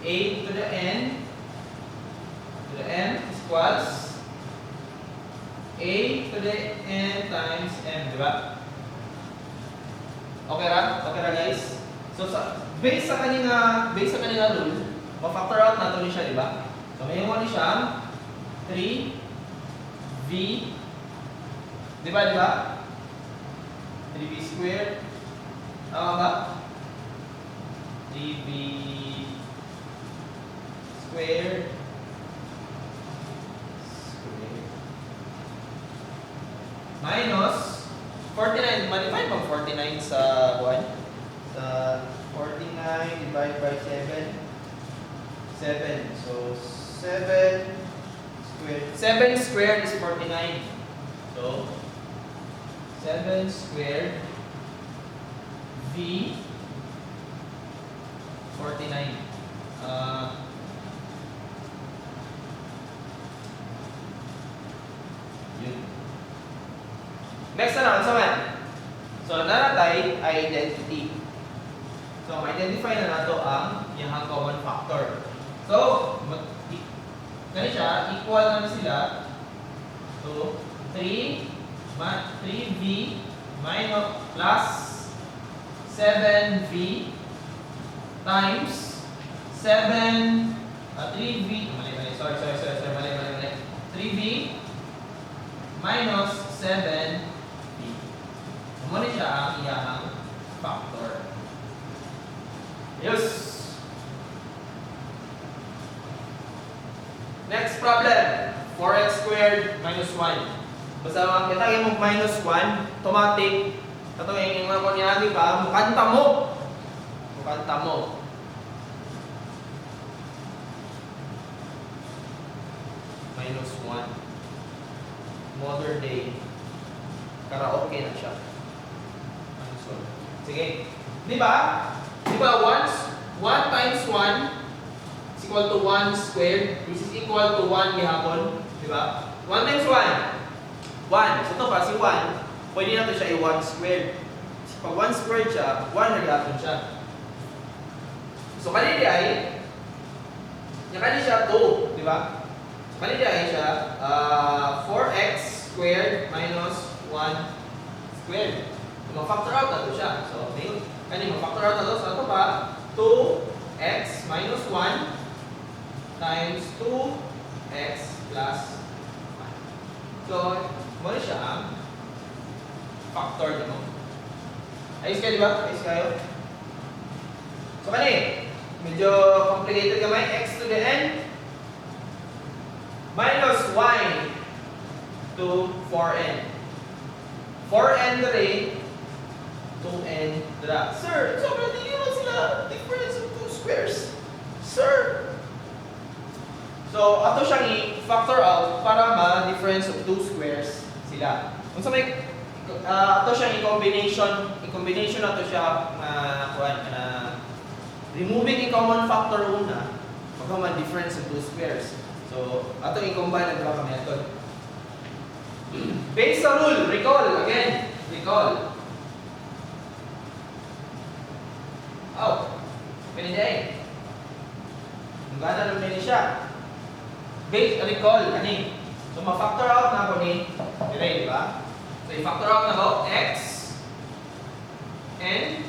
A to the n equals A to the n times m, di ba? Okay ra? Okay ra guys? So based sa kanina rule, ma-factor out nato ni siya, di ba? So may mo ni siya 3v, di ba? 3v squared. Tama ba? 3v squared minus 49. Ma-divide bang 49 sa 1? Sa 49 divided by 7. 7. So 7 squared. 7 squared is 49. So 7 squared v 49. Yun. Next na naman, saman. So, naratay ay identity. So, ma-identify na nato ang iyang common factor. So, ganun siya, equal na sila. So, 3v minus plus 7v times 3v, sorry, mali. 3v minus 7v. Muna siya ang iyang factor. Yes. Next problem. 4x squared minus 1. Basta makita yung minus 1, automatic. Ito yung mga kunyari ka, mukanta mo. Minus 1. Modern day. Karaoke na siya. Minus 1. Sige. Di ba? 1 times 1 is equal to 1 squared. This is equal to 1 gihapon. Di ba? 1 times 1. 1. So ito pa, si 1, pwede natin siya i-1 squared. Pag 1 squared siya, 1 na gihapon siya. So kanina ay, siya 2. Di ba? So kanina ay siya 4x squared minus 1 squared. So mag-factor out na ito siya. So kanina mag-factor out na ito. So ito pa, 2x minus 1 times 2x plus 1. So, muna siya ang factor nyo. Ayos kayo, di ba? Ayos kayo. So, medyo complicated kamay. X to the n minus y to 4n. 4n na rin, 2n dra. Sir, sobrang hindi naman sila difference of 2 squares. Sir! So, ato siyang i-factor out para ma-difference of 2 squares sila. Kung sa may ato siyang i-combination nato siya removing common factor una, magkama difference of 2 squares. So, ato i-combine ang mga method. Based sa rule, recall. Pwede din. Ang gana naman din siya. Recall, So, ma-factor out na ako ni Dire, di ba? So, i-factor out na ako x n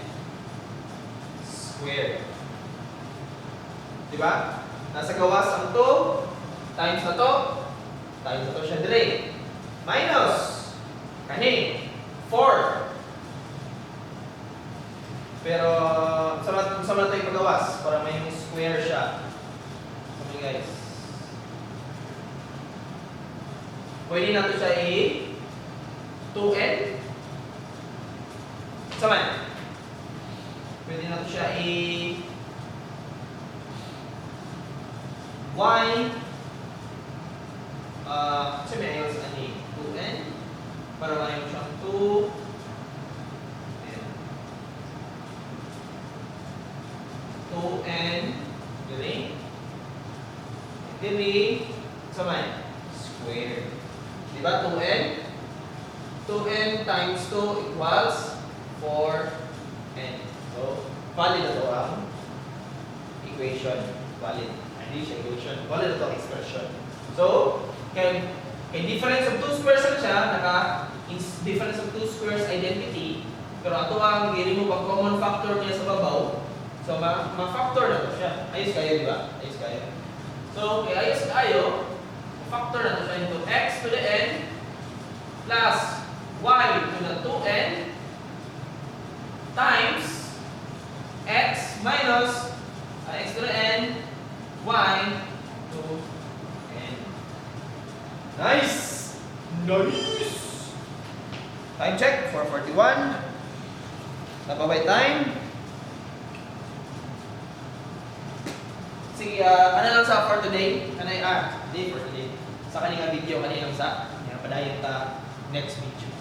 squared. Di ba? Nasa gawas ang 2 times na to siya dire. Minus 4. Pero sama tayo pagawas para may square siya. Okay guys. Pwede na ito siya 2n. Sama. Pwede na ito siya y kasi may ayaw sa 2n para may siyang 2 2n diri sama square. Diba 2n times 2 equals 4n. So valid na ito ang equation. Valid. Hindi siya equation. Valid ito expression. So, kay difference of two squares lang siya, difference of two squares identity, pero ato ang i-remove ang common factor niya sa babaw. So, ma-factor na to siya. Ayos kayo, di ba? Ayos kayo. So, kay ayos kayo, factor na to siya into x to the n plus y to the 2n times x minus x to the n y to n. Nice! Nice! Time check, 4:41. Napabay time. Sige, ano lang sa for today? Day for today. Sa kanina video, kanina lang sa. Padayon ta next video.